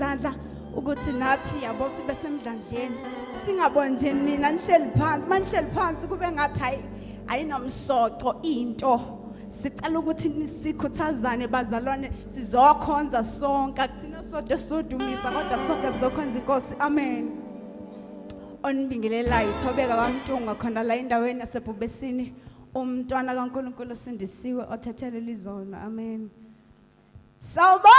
izandla ukuthi nathi yabo sibe semdlandleni singaboni nje nina nihleli phansi manihleli phansi kube ngathi hayi ayinomsoco into sicela ukuthi nisikhuthazane bazalwane sizokhonza sonke akuthina sodwa sodumisa kodwa sonke sizokhonza inkosi amen onibingelelayo ithobeka kaMntunga khona la endaweni yaseBhubesini umntwana kaNkulunkulu sindisiwe othethelwe lizona amen sawubona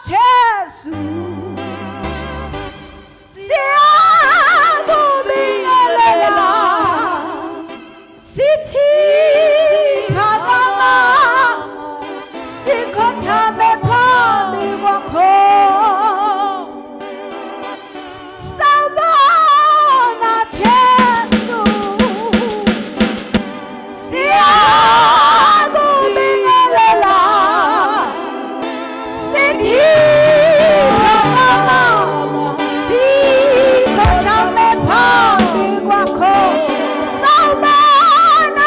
Jesu siyakubingelela sithi phakama sikhuthaze phambi kwakho sawubona Jesu siyakubingelela sithi phakama sikhuthaze phambi kwakho sawubona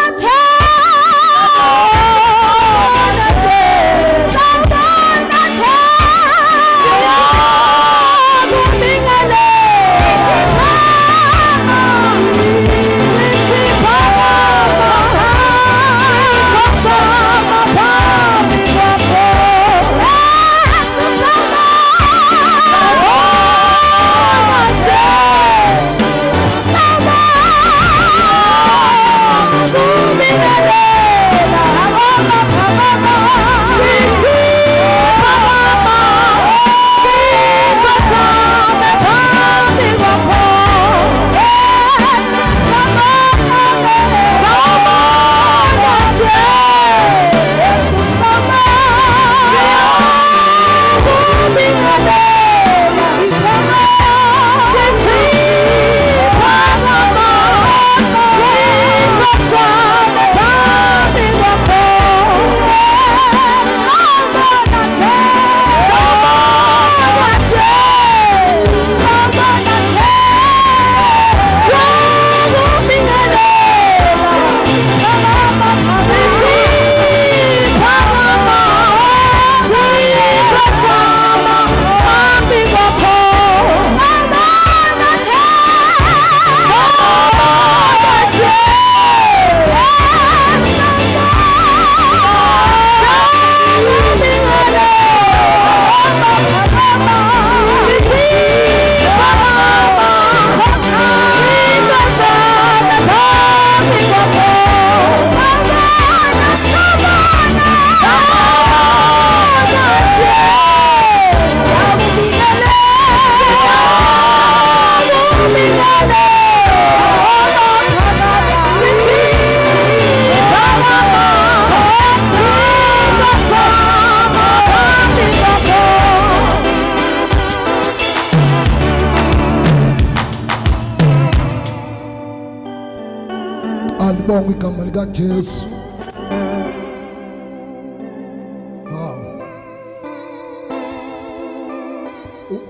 Alibonga igama lika Jesu.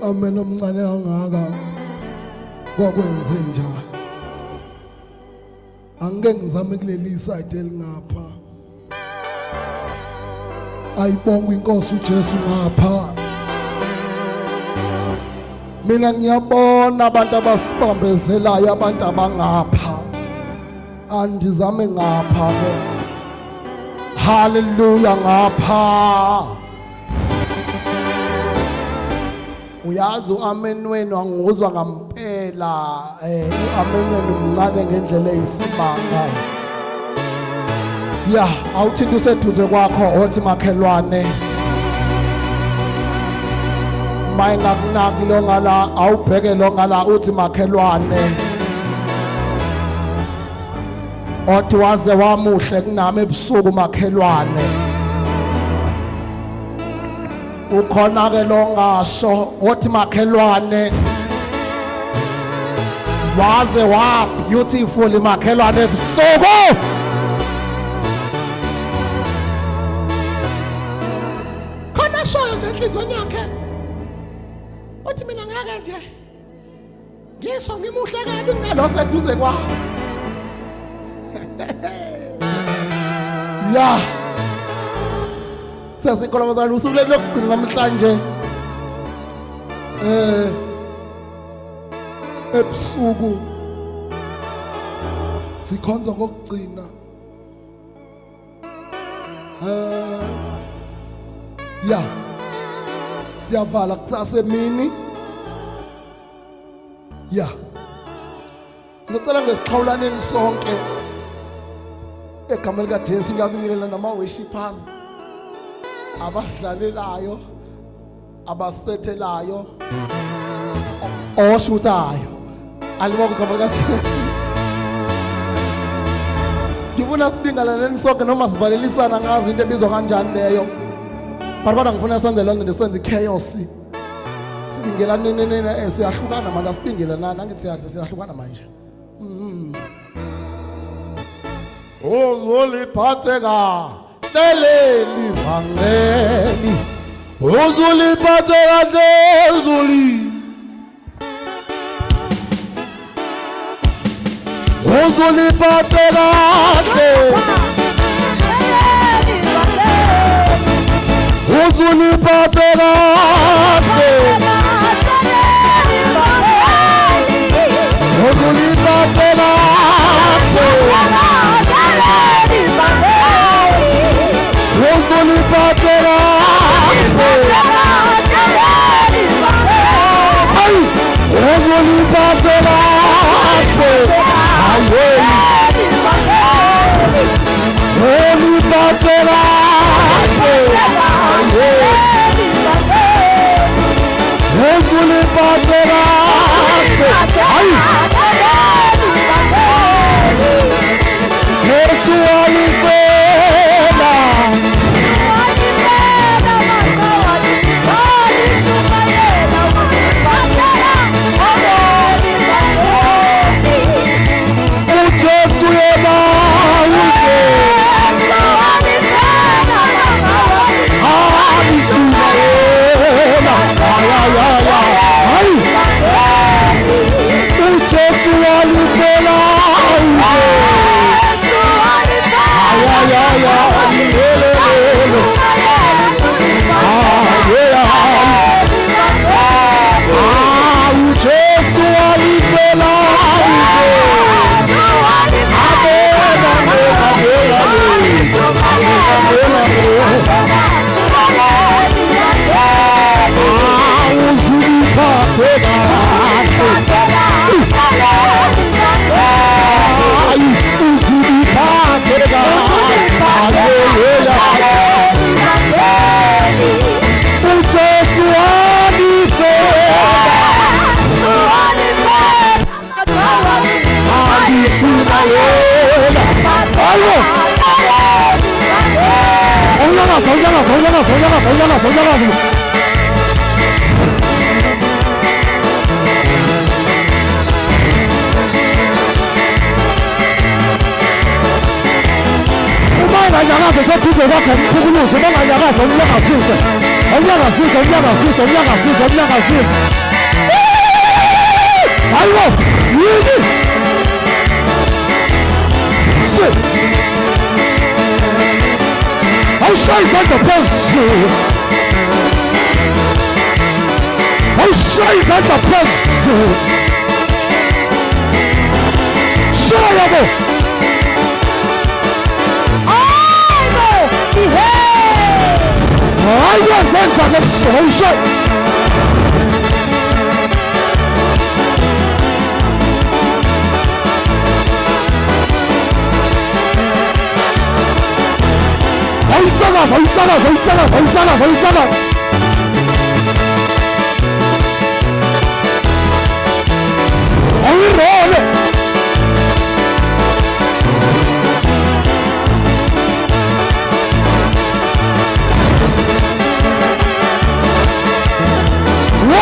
Amen omncane kangaka kwakwenze njani? Angeke ngizame kuleli side elingapha. Ayibonga inkosi uJesu ngapha. Mina ngiyabona abantu abasibambezelayo abantu abangapha. Andizame ngapha ke. Hallelujah ngapha. Uyazi uamen wenu anguzwa ngampela uamen wenu mncane ngendlela eyisimanga. Ya awuthindi useduze kwakho othi makhelwane mayingakunaki lo ngala awubheke lo ngala uthi makhelwane othi waze wamuhle kunami ebusuku makhelwane ukhona ke lo ngasho othi makhelwane waze wa beautiful makhelwane ebusuku khona shoyo nje enhlizweni yakhe othi mina ngake nje ngisho ngimuhle kabi kunalo seduze kwami ya sesikhuluma usuku lokugcina namhlanje ebusuku sikhonza ngokugcina ya siyavala kusasa emini ya ngicela ngesiqhawulaneni sonke egameni likaJesu ngiyabingelela nama-worshipers abadlalelayo abasethelayo oshuthayo alibonke igama likaJesu. Ngifuna sibingelaleni sonke noma sivalelisana ngazi into ebizwa kanjani leyo, but kodwa ngifuna senze lento nesenze chaos. Sibingelaneni siyahlukana manje, asibingelanani angithi siyahlukana manje. Uzuliphatheka leli vangeli, uzuliphatheka lezuli, uzuliphatheka uzuliphatheka uzuliphatheka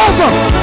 Awesome.